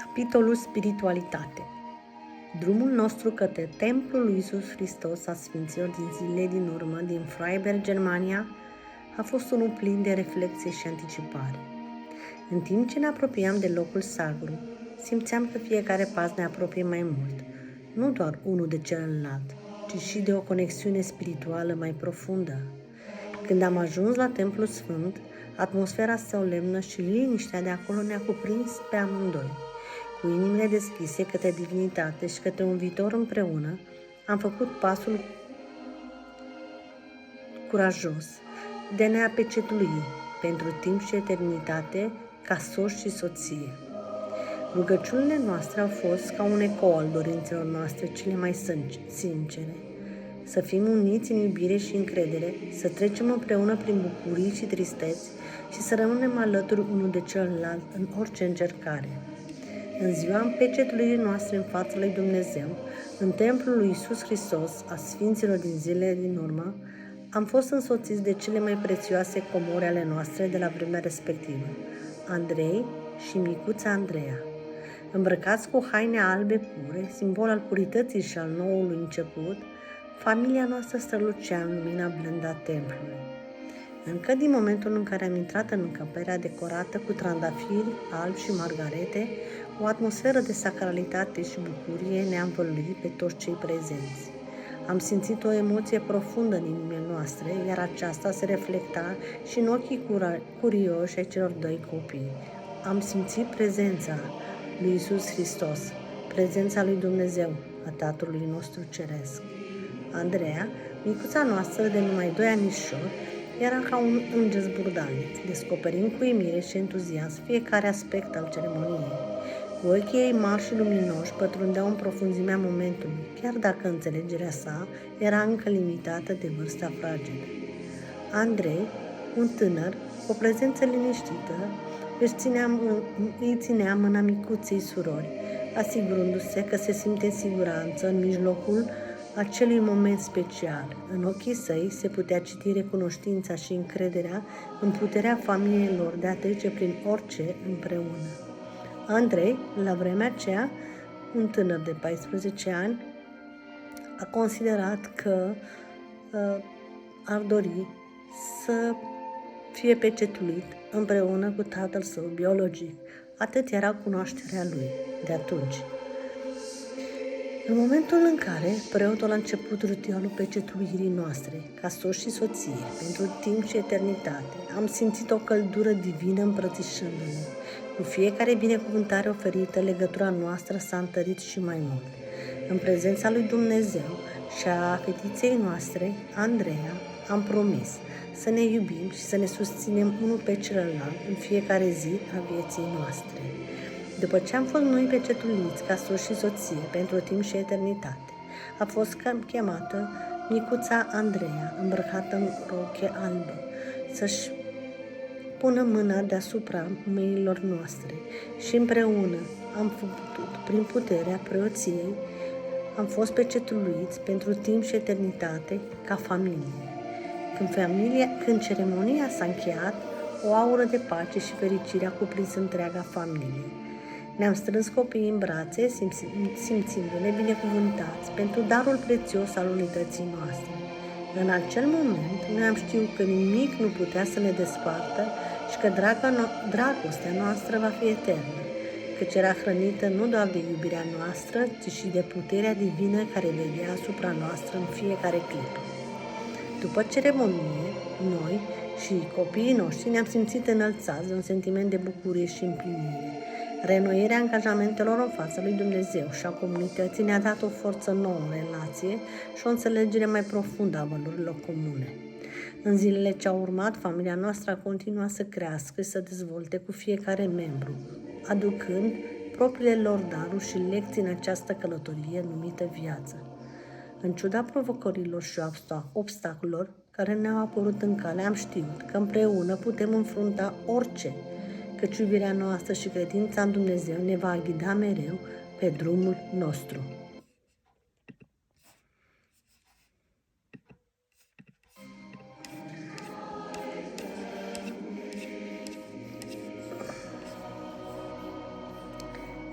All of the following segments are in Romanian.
Capitolul Spiritualitate. Drumul nostru către Templul lui Iisus Hristos a Sfinților din zilele din urmă din Freiberg, Germania, a fost unul plin de reflexie și anticipare. În timp ce ne apropiam de locul sacru, simțeam că fiecare pas ne apropie mai mult, nu doar unul de celălalt, ci și de o conexiune spirituală mai profundă. Când am ajuns la Templul Sfânt, atmosfera solemnă și liniștea de acolo ne-a cuprins pe amândoi. Cu inimile deschise către divinitate și către un viitor împreună, am făcut pasul curajos de a ne apecetui pentru timp și eternitate ca soț și soție. Rugăciunile noastre au fost ca un ecou al dorințelor noastre cele mai sincere. Să fim uniți în iubire și încredere, să trecem împreună prin bucurii și tristeți și să rămânem alături unul de celălalt în orice încercare. În ziua împecetului noastre în fața lui Dumnezeu, în templul lui Iisus Hristos, a Sfinților din zilele din urmă, am fost însoțiți de cele mai prețioase comori ale noastre de la vremea respectivă, Andrei și micuța Andreea. Îmbrăcați cu haine albe pure, simbol al purității și al noului început, familia noastră strălucea în lumina blândă a templului. Încă din momentul în care am intrat în încăperea decorată cu trandafiri albi și margarete, o atmosferă de sacralitate și bucurie ne-a învăluit pe toți cei prezenți. Am simțit o emoție profundă în inimile noastre, iar aceasta se reflecta și în ochii curioși ai celor doi copii. Am simțit prezența lui Iisus Hristos, prezența lui Dumnezeu, a Tatălui nostru Ceresc. Andreea, micuța noastră de numai 2 anișori, era ca un înger zburdalnic, descoperind cu uimire și entuziasm fiecare aspect al ceremoniei. Cu ochii ei mari și luminoși pătrundeau în profunzimea momentului, chiar dacă înțelegerea sa era încă limitată de vârsta fragedă. Andrei, un tânăr, cu o prezență liniștită, îi ținea mâna micuței surori, asigurându-se că se simte în siguranță în mijlocul acelui moment special. În ochii săi se putea citi recunoștința și încrederea în puterea familiei lor de a trece prin orice împreună. Andrei, la vremea aceea, un tânăr de 14 ani, a considerat că ar dori să fie pecetuit împreună cu tatăl său biologic. Atât era cunoașterea lui de atunci. În momentul în care preotul a început ritualul pecetuirii noastre, ca soț și soție, pentru timp și eternitate, am simțit o căldură divină îmbrățișându-ne. Cu fiecare binecuvântare oferită, legătura noastră s-a întărit și mai mult. În prezența lui Dumnezeu și a fetiței noastre, Andreea, am promis să ne iubim și să ne susținem unul pe celălalt în fiecare zi a vieții noastre. După ce am fost noi pecetuiți ca soț și soție pentru timp și eternitate, a fost chemată micuța Andreea, îmbrăcată în roche albă, să-și pună mâna deasupra mâinilor noastre și împreună am putut, prin puterea preoției, am fost pecetuiți pentru timp și eternitate ca familie. Când ceremonia s-a încheiat, o aură de pace și fericire a cuprins întreaga familie. Ne-am strâns copiii în brațe, simțindu-ne binecuvântați pentru darul prețios al unității noastre. În acel moment, noi am știut că nimic nu putea să ne despartă și că dragostea noastră va fi eternă, căci era hrănită nu doar de iubirea noastră, ci și de puterea divină care veghea asupra noastră în fiecare clipă. După ceremonie, noi și copiii noștri ne-am simțit înălțați de un sentiment de bucurie și împlinire. Reînnoirea angajamentelor în fața lui Dumnezeu și a comunității ne-a dat o forță nouă în relație și o înțelegere mai profundă a valorilor comune. În zilele ce au urmat, familia noastră a continuat să crească și să dezvolte cu fiecare membru, aducând propriile lor daruri și lecții în această călătorie numită viață. În ciuda provocărilor și obstacolelor care ne-au apărut în cale, am știut că împreună putem înfrunta orice, căci iubirea noastră și credința în Dumnezeu ne va ghida mereu pe drumul nostru.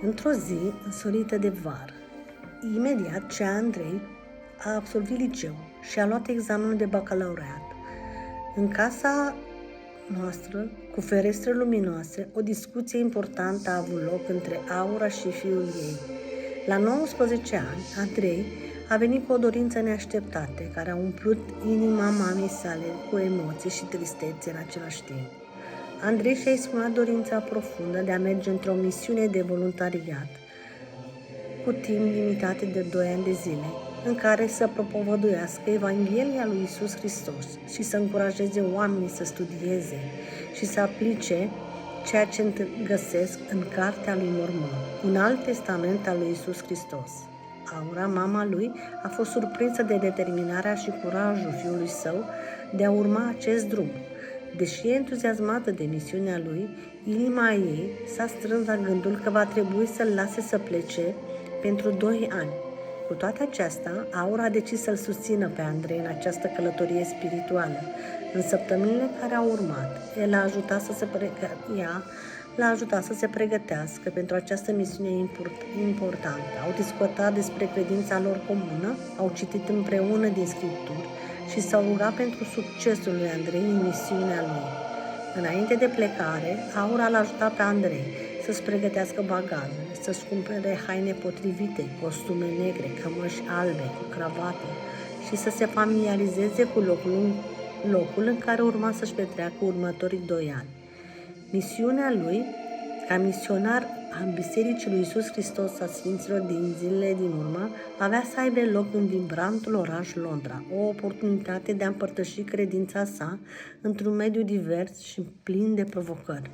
Într-o zi însorită de vară, imediat ce Andrei a absolvit liceu și a luat examenul de bacalaureat, în casa noastră, cu ferestre luminoase, o discuție importantă a avut loc între Aura și fiul ei. La 19 ani, Andrei a venit cu o dorință neașteptată, care a umplut inima mamei sale cu emoții și tristețe în același timp. Andrei și-a exprimat dorința profundă de a merge într-o misiune de voluntariat cu timp limitate de 2 ani de zile, în care să propovăduiască Evanghelia lui Iisus Hristos și să încurajeze oamenii să studieze și să aplice ceea ce găsesc în Cartea lui Mormon, un alt testament al lui Iisus Hristos. Aura, mama lui, a fost surprinsă de determinarea și curajul fiului său de a urma acest drum. Deși e entuziasmată de misiunea lui, inima ei s-a strâns la gândul că va trebui să-l lase să plece pentru 2 ani. Cu toate acestea, Aura a decis să-l susțină pe Andrei în această călătorie spirituală. În săptămânile care au urmat, l-a ajutat să se pregătească pentru această misiune importantă. Au discutat despre credința lor comună, au citit împreună din Scripturi și s-au rugat pentru succesul lui Andrei în misiunea lui. Înainte de plecare, Aura l-a ajutat pe Andrei să-și pregătească bagajele, să-și cumpere haine potrivite, costume negre, cămăși albe, cu cravată și să se familiarizeze cu locul în care urma să-și petreacă următorii 2 ani. Misiunea lui, ca misionar al Bisericii lui Iisus Hristos a Sfinților din zilele din urmă, avea să aibă loc în vibrantul oraș Londra, o oportunitate de a împărtăși credința sa într-un mediu divers și plin de provocări.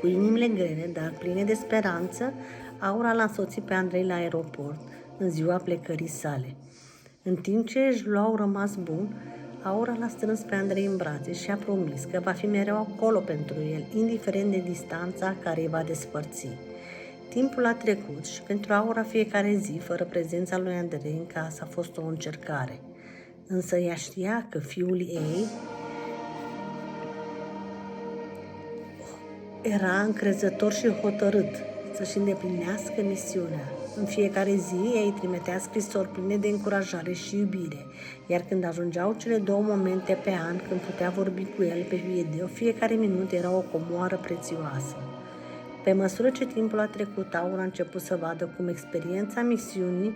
Cu inimile grele, dar pline de speranță, Aura l-a însoțit pe Andrei la aeroport în ziua plecării sale. În timp ce își luau rămas bun, Aura l-a strâns pe Andrei în brațe și a promis că va fi mereu acolo pentru el, indiferent de distanța care îi va despărți. Timpul a trecut și pentru Aura fiecare zi, fără prezența lui Andrei în casă, a fost o încercare. Însă ea știa că fiul ei era încrezător și hotărât să-și îndeplinească misiunea. În fiecare zi ei trimitea scrisori pline de încurajare și iubire, iar când ajungeau cele 2 momente pe an când putea vorbi cu el pe video, fiecare minut era o comoară prețioasă. Pe măsură ce timpul a trecut, Aura a început să vadă cum experiența misiunii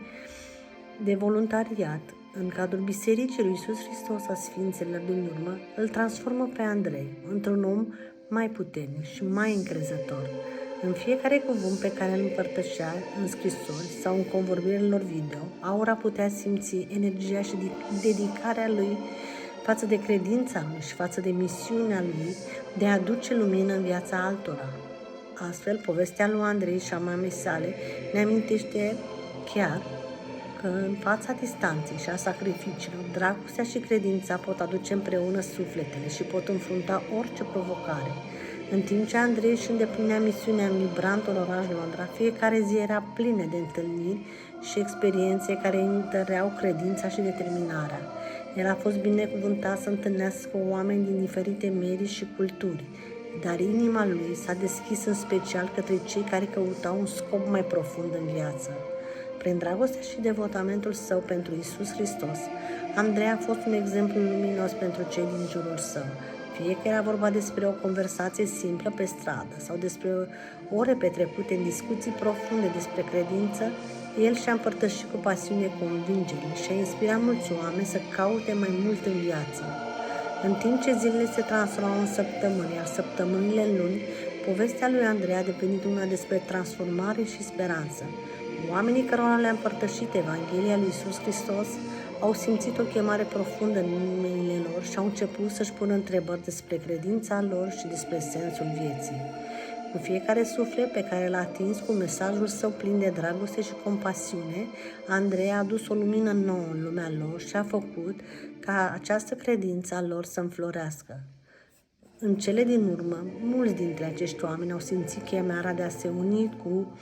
de voluntariat în cadrul Bisericii lui Iisus Hristos a Sfinților din urmă îl transformă pe Andrei într-un om mai puternic și mai încrezător. În fiecare cuvânt pe care îl împărtășea în scrisori sau în convorbirile lor video, Aura putea simți energia și dedicarea lui față de credința lui și față de misiunea lui de a aduce lumină în viața altora. Astfel, povestea lui Andrei și a mamei sale ne amintește chiar că în fața distanței și a sacrificiilor, dragostea și credința pot aduce împreună sufletele și pot înfrunta orice provocare. În timp ce Andrei își îndeplinea misiunea în vibrantul oraș Londra, fiecare zi era plină de întâlniri și experiențe care îi întăreau credința și determinarea. El a fost binecuvântat să întâlnească oameni din diferite medii și culturi, dar inima lui s-a deschis în special către cei care căutau un scop mai profund în viață. Prin dragostea și devotamentul său pentru Iisus Hristos, Andrei a fost un exemplu luminos pentru cei din jurul său. Fie că era vorba despre o conversație simplă pe stradă sau despre ore petrecute în discuții profunde despre credință, el și-a împărtășit cu pasiune convingerile și a inspirat mulți oameni să caute mai mult în viață. În timp ce zilele se transformau în săptămâni, iar săptămânile în luni, povestea lui Andrei a devenit una despre transformare și speranță. Oamenii cărora le-a împărtășit Evanghelia lui Iisus Hristos au simțit o chemare profundă în inimile lor și au început să-și pună întrebări despre credința lor și despre sensul vieții. Cu fiecare suflet pe care l-a atins cu mesajul său plin de dragoste și compasiune, Andrei a adus o lumină nouă în lumea lor și a făcut ca această credință a lor să înflorească. În cele din urmă, mulți dintre acești oameni au simțit chemarea de a se uni cu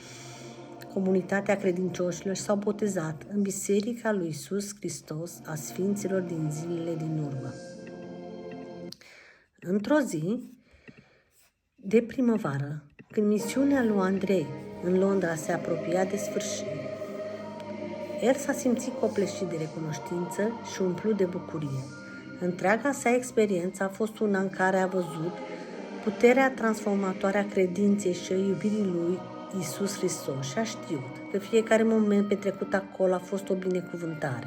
comunitatea credincioșilor și s-au botezat în Biserica lui Iisus Hristos a Sfinților din zilele din urmă. Într-o zi de primăvară, când misiunea lui Andrei în Londra se apropia de sfârșit. El s-a simțit copleșit de recunoștință și umplut de bucurie. Întreaga sa experiență a fost una în care a văzut puterea transformatoare a credinței și a iubirii lui Iisus Hristos și a știut că fiecare moment petrecut acolo a fost o binecuvântare.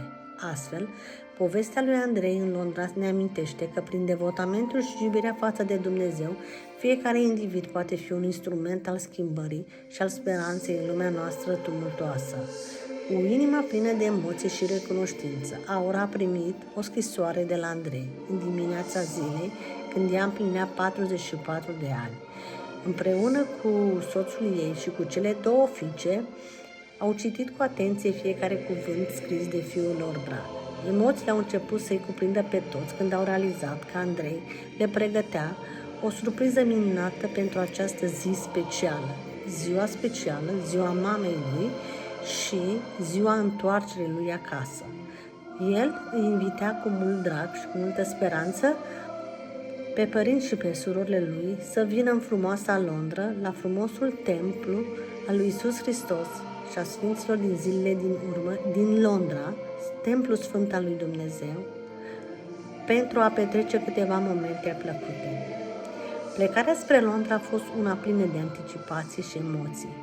Astfel, povestea lui Andrei în Londra ne amintește că prin devotamentul și iubirea față de Dumnezeu, fiecare individ poate fi un instrument al schimbării și al speranței în lumea noastră tumultoasă. Cu inima plină de emoție și recunoștință, Aura a primit o scrisoare de la Andrei în dimineața zilei, când ea împlinea 44 de ani. Împreună cu soțul ei și cu cele două fiice, au citit cu atenție fiecare cuvânt scris de fiul lor drag. Emoțiile au început să-i cuprindă pe toți când au realizat că Andrei le pregătea o surpriză minunată pentru această zi specială. Ziua specială, ziua mamei lui și ziua întoarcerii lui acasă. El îi invita cu mult drag și cu multă speranță pe părinți și pe surorile lui să vină în frumoasa Londra, la frumosul templu al lui Iisus Hristos și a Sfinților din zilele din urmă, din Londra, templul sfânt al lui Dumnezeu, pentru a petrece câteva momente plăcute. Plecarea spre Londra a fost una plină de anticipații și emoții.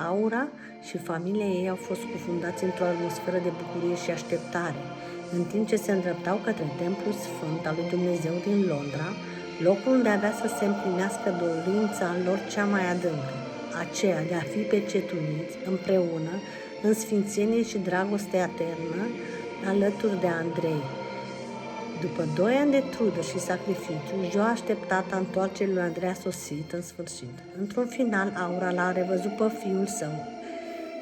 Aura și familia ei au fost cufundați într-o atmosferă de bucurie și așteptare, în timp ce se îndreptau către templul sfânt al lui Dumnezeu din Londra, locul unde avea să se împlinească dorința lor cea mai adâncă, aceea de a fi pecetuiți împreună în sfințenie și dragoste eternă alături de Andrei. După 2 ani de trudă și sacrificiu, ziua așteptată a întoarcerii lui Andrei a sosit în sfârșit. Într-un final, Aura l-a revăzut pe fiul său,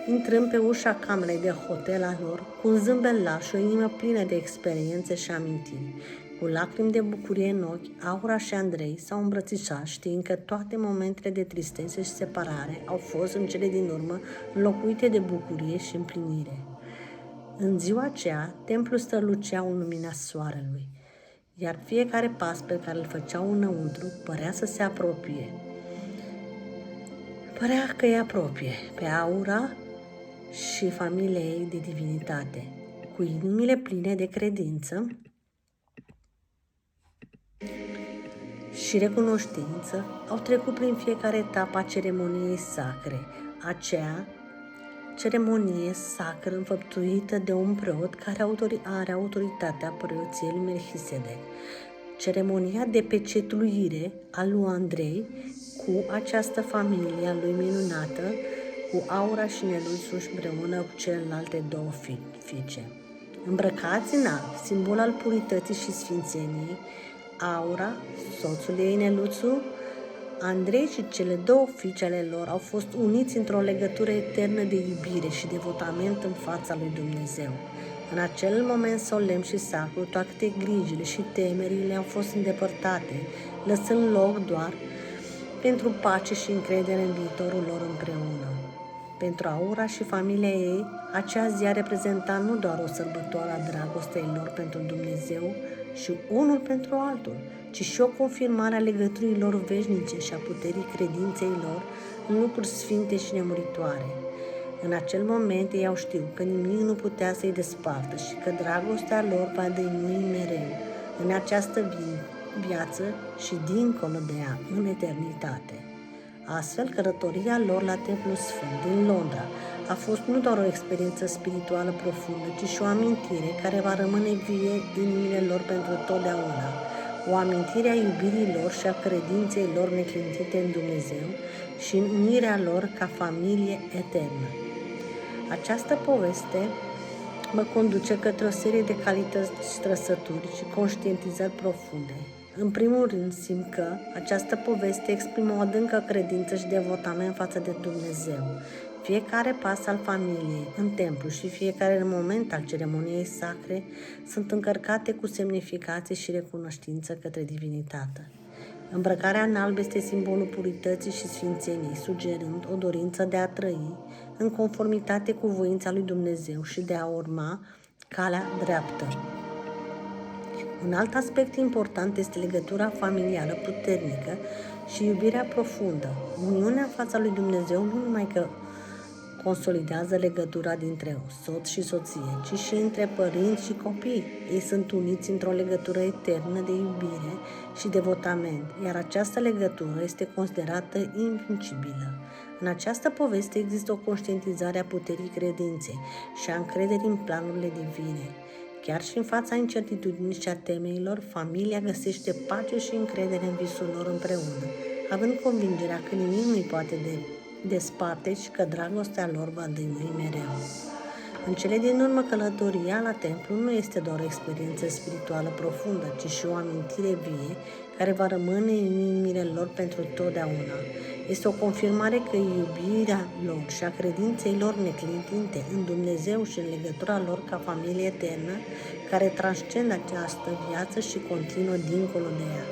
intrând pe ușa camerei de hotel a lor, cu un zâmbet larg și o inimă plină de experiențe și amintiri. Cu lacrimi de bucurie în ochi, Aura și Andrei s-au îmbrățișat, știind că toate momentele de tristețe și separare au fost în cele din urmă înlocuite de bucurie și împlinire. În ziua aceea, templul strălucea în lumina soarelui, iar fiecare pas pe care îl făceau înăuntru părea să se apropie. Părea că îi apropie pe Aura și familia ei de divinitate. Cu inimile pline de credință și recunoștință, au trecut prin fiecare etapă a ceremoniei sacre, aceea ceremonie sacră înfăptuită de un preot care are autoritatea preoției lui Melchisedec. Ceremonia de pecetuire a lui Andrei cu această familie a lui minunată, cu Aura și Neluțu împreună cu celelalte două fiice. Îmbrăcați în alb, simbol al purității și sfințeniei, Aura, soțul ei Neluțu, Andrei și cele două fiice ale lor au fost uniți într-o legătură eternă de iubire și devotament în fața lui Dumnezeu. În acel moment solemn și sacru, toate grijile și temerile au fost îndepărtate, lăsând loc doar pentru pace și încredere în viitorul lor împreună. Pentru Aura și familia ei, acea zi a reprezentat nu doar o sărbătoare a dragostei lor pentru Dumnezeu și unul pentru altul, ci și o confirmare a legăturii lor veșnice și a puterii credinței lor în lucruri sfinte și nemuritoare. În acel moment ei au știut că nimic nu putea să-i despartă și că dragostea lor va dăinui mereu în această viață și dincolo de ea, în eternitate. Astfel, călătoria lor la Templul Sfânt din Londra a fost nu doar o experiență spirituală profundă, ci și o amintire care va rămâne vie în inimile lor pentru totdeauna, o amintire a iubirii lor și a credinței lor neclintite în Dumnezeu și în unirea lor ca familie eternă. Această poveste mă conduce către o serie de calități și trăsături și conștientizări profunde. În primul rând, simt că această poveste exprimă o adâncă credință și devotament față de Dumnezeu. Fiecare pas al familiei în templu și fiecare moment al ceremoniei sacre sunt încărcate cu semnificație și recunoștință către divinitate. Îmbrăcarea în alb este simbolul purității și sfințeniei, sugerând o dorință de a trăi în conformitate cu voința lui Dumnezeu și de a urma calea dreaptă. Un alt aspect important este legătura familială puternică și iubirea profundă. Uniunea în fața lui Dumnezeu nu numai că consolidează legătura dintre soț și soție, ci și între părinți și copii. Ei sunt uniți într-o legătură eternă de iubire și devotament, iar această legătură este considerată invincibilă. În această poveste există o conștientizare a puterii credinței și a încrederii în planurile divine. Chiar și în fața incertitudinii și a temeilor, familia găsește pace și încredere în visul lor împreună, având convingerea că nimic nu-i poate desparte și că dragostea lor va dăinui mereu. În cele din urmă, călătoria la templu nu este doar o experiență spirituală profundă, ci și o amintire vie care va rămâne în inimile lor pentru totdeauna. Este o confirmare că iubirea lor și a credinței lor neclintite în Dumnezeu și în legătura lor ca familie eternă, care transcendă această viață și continuă dincolo de ea.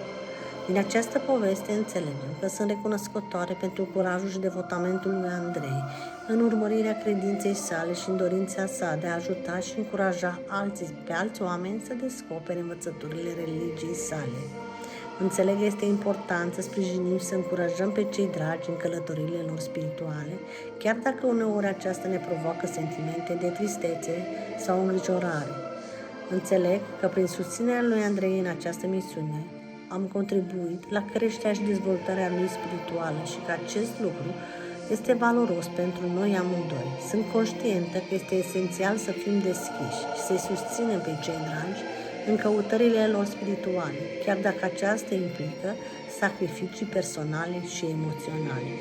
Din această poveste înțelegem că sunt recunoscătoare pentru curajul și devotamentul lui Andrei în urmărirea credinței sale și în dorința sa de a ajuta și încuraja pe alți oameni să descopere învățăturile religiei sale. Înțeleg că este important să sprijinim și să încurajăm pe cei dragi în călătoriile lor spirituale, chiar dacă uneori aceasta ne provoacă sentimente de tristețe sau îngrijorare. Înțeleg că prin susținerea lui Andrei în această misiune am contribuit la creșterea și dezvoltarea lui spirituală și că acest lucru este valoros pentru noi amândoi. Sunt conștientă că este esențial să fim deschiși și să-i susținem pe cei dragi în căutările lor spirituale, chiar dacă aceasta implică sacrificii personale și emoționale.